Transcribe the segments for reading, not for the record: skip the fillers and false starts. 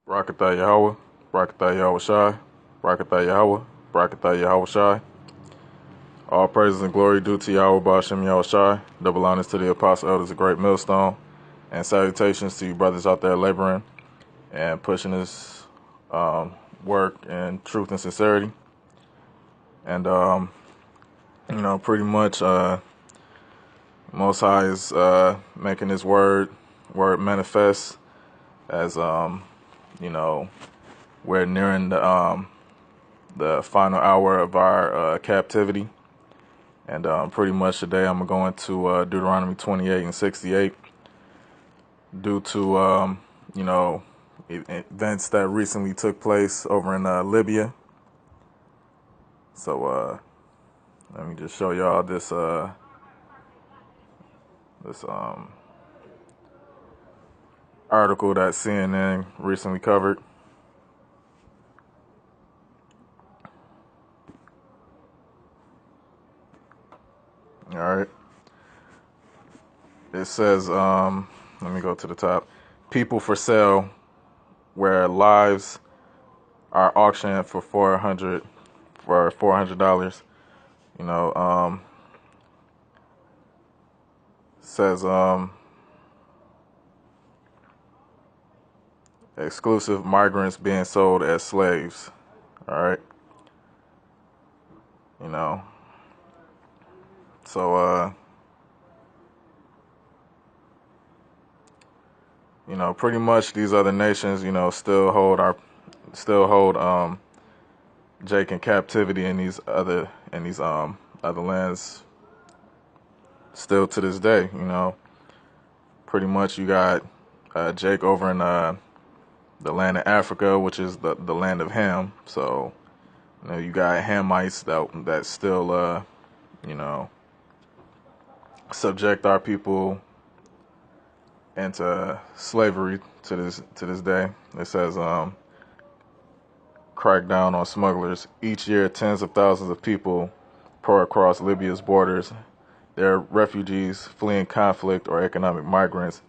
Rakatha Yahweh, Rakatha Yahweh Shai, Rakatha Yahweh, Rakatha Yahweh Shai. All praises and glory due to Yahweh Ba'ashem Yahweh Shai. Double honors to the apostle elders of Great Millstone. And salutations to you brothers out there laboring and pushing this work in truth and sincerity. And, pretty much Most High is making his word manifest as, we're nearing the final hour of our captivity. And pretty much today I'm going to Deuteronomy 28 and 68 due to, events that recently took place over in Libya. So let me just show y'all this article that CNN recently covered. All right. It says, let me go to the top. People for sale where lives are auctioned for $400. Says exclusive migrants being sold as slaves. All right. So pretty much these other nations, still hold Jake in captivity in these other lands still to this day. Pretty much you got Jake over in the land of Africa, which is the land of Ham. So you got Hamites that still subject our people into slavery to this day. It says crack down on smugglers. Each year, tens of thousands of people pour across Libya's borders. They're refugees fleeing conflict or economic migrants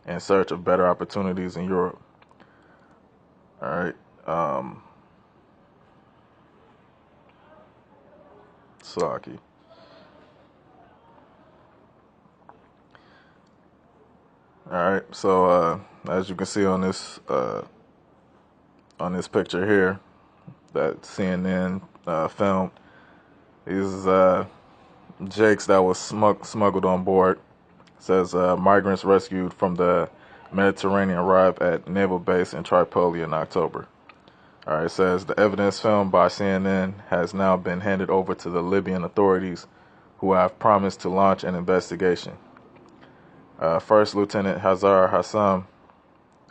in search of better opportunities in Europe. All right. Saki. All right. So as you can see on this picture here that CNN filmed, these Jakes that was smuggled on board. It says migrants rescued from the Mediterranean arrived at naval base in Tripoli in October. All right, it says the evidence filmed by CNN has now been handed over to the Libyan authorities, who have promised to launch an investigation. First Lieutenant Hazar Hassam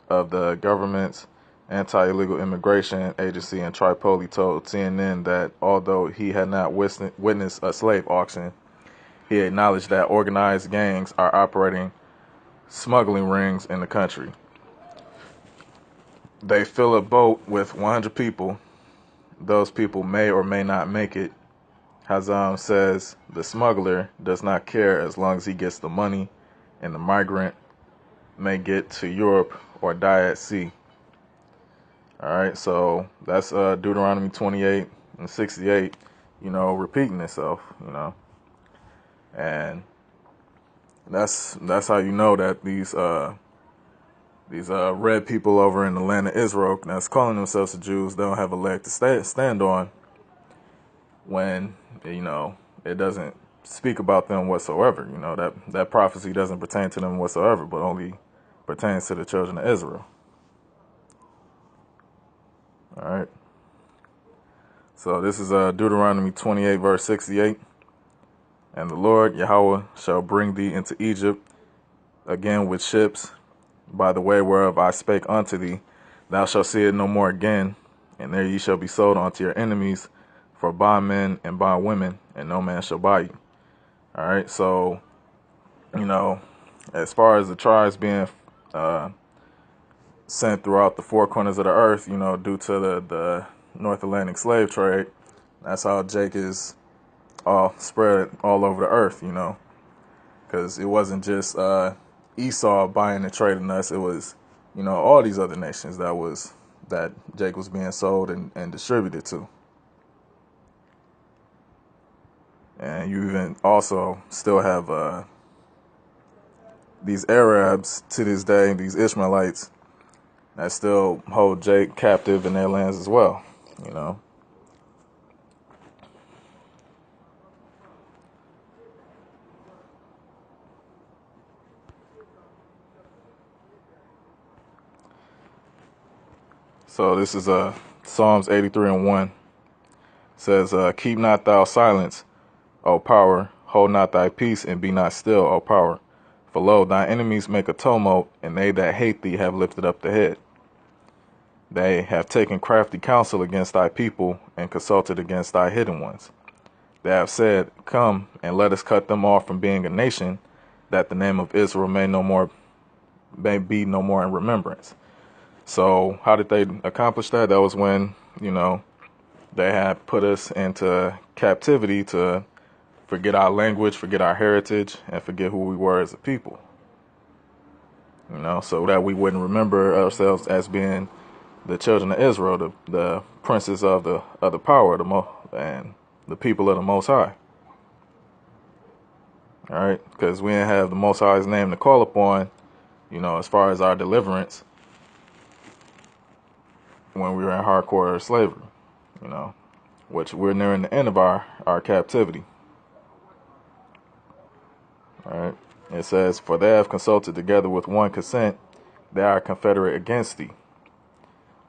of the government's anti-illegal immigration agency in Tripoli told CNN that although he had not witnessed a slave auction, he acknowledged that organized gangs are operating smuggling rings in the country. They fill a boat with 100 people. Those people may or may not make it. Hazam says the smuggler does not care as long as he gets the money, and the migrant may get to Europe or die at sea. All right, so that's Deuteronomy 28 and 68, repeating itself, and that's how you know that these red people over in the land of Israel that's calling themselves the Jews, they don't have a leg to stand on when it doesn't speak about them whatsoever. That prophecy doesn't pertain to them whatsoever, but only pertains to the children of Israel. All right. So this is Deuteronomy 28 verse 68. And the Lord Yahweh shall bring thee into Egypt again with ships, by the way whereof I spake unto thee. Thou shalt see it no more again, and there ye shall be sold unto your enemies for bondmen and bondwomen, and no man shall buy you. All right, so, as far as the tribes being sent throughout the four corners of the earth, due to the North Atlantic slave trade, that's how Jake is all spread all over the earth, because it wasn't just Esau buying and trading us. It was, all these other nations that was that Jake was being sold and distributed to. And you even also still have these Arabs to this day, these Ishmaelites, that still hold Jake captive in their lands as well, you know. So this is Psalms 83:1. It says, keep not thou silence, O power, hold not thy peace, and be not still, O power. For lo, thy enemies make a tumult, and they that hate thee have lifted up the head. They have taken crafty counsel against thy people, and consulted against thy hidden ones. They have said, come, and let us cut them off from being a nation, that the name of Israel may be no more in remembrance. So how did they accomplish that? That was when, they had put us into captivity to forget our language, forget our heritage, and forget who we were as a people. So that we wouldn't remember ourselves as being the children of Israel, the princes of the power, and the people of the Most High. All right, because we didn't have the Most High's name to call upon, as far as our deliverance when we were in hardcore slavery, which we're nearing the end of our captivity. All right. It says, for they have consulted together with one consent, they are confederate against thee.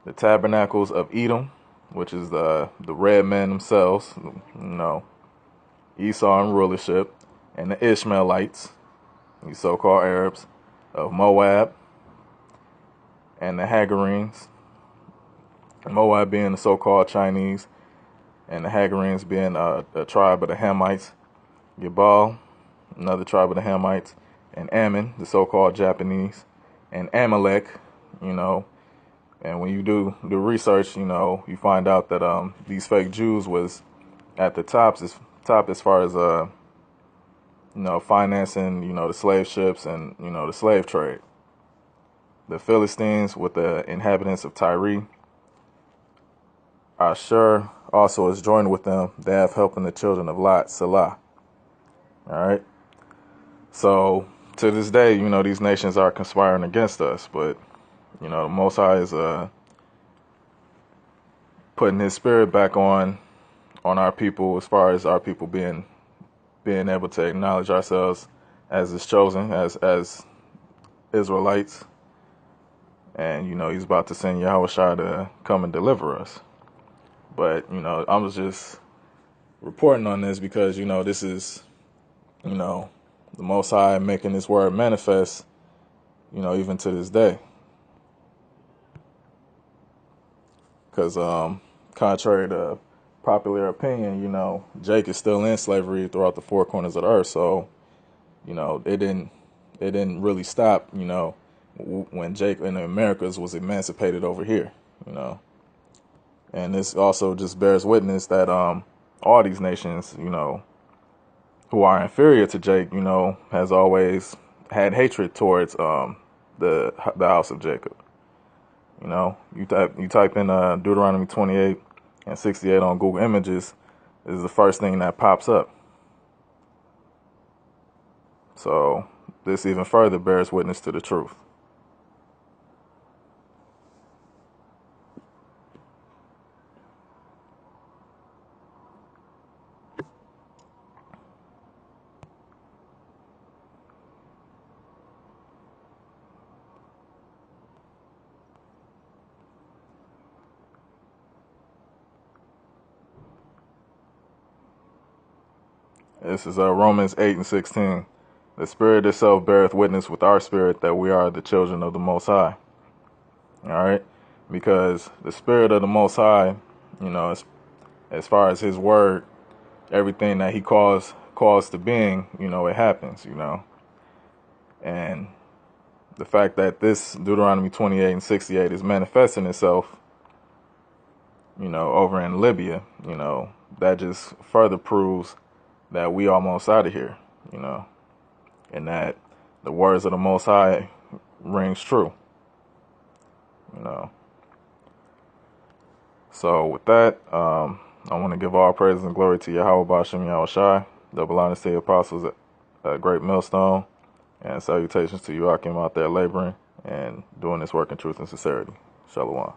The tabernacles of Edom, which is the red men themselves, Esau in rulership, and the Ishmaelites, these so-called Arabs, of Moab, and the Hagarenes, Moab being the so-called Chinese, and the Hagarenes being a tribe of the Hamites, Gebal, another tribe of the Hamites, and Ammon, the so-called Japanese, and Amalek, and when you do research, you find out that these fake Jews was at the top as far as financing, the slave ships and the slave trade. The Philistines with the inhabitants of Tyre, Ashur also is joined with them. They have helping the children of Lot, Salah. All right. So to this day, these nations are conspiring against us, but the Most High is putting His Spirit back on our people, as far as our people being able to acknowledge ourselves as His chosen, as Israelites, and He's about to send Yahushua to come and deliver us. But I was just reporting on this because this is the Most High making His word manifest, even to this day. Because contrary to popular opinion, Jake is still in slavery throughout the four corners of the earth. So, it didn't really stop, when Jake in the Americas was emancipated over here, And this also just bears witness that all these nations, who are inferior to Jake, has always had hatred towards the house of Jacob. You type in Deuteronomy 28 and 68 on Google Images, is the first thing that pops up. So this even further bears witness to the truth. This is Romans 8 and 16. The Spirit itself beareth witness with our spirit that we are the children of the Most High. All right? Because the Spirit of the Most High, as far as His word, everything that He calls to being, it happens, And the fact that this Deuteronomy 28 and 68 is manifesting itself, over in Libya, that just further proves that we almost out of here, and that the words of the Most High rings true, So with that, I want to give all praise and glory to Yahweh Bashem Yahushai, double honors to the apostles at Great Millstone, and salutations to you, Akim, out there laboring and doing this work in truth and sincerity. Shalom.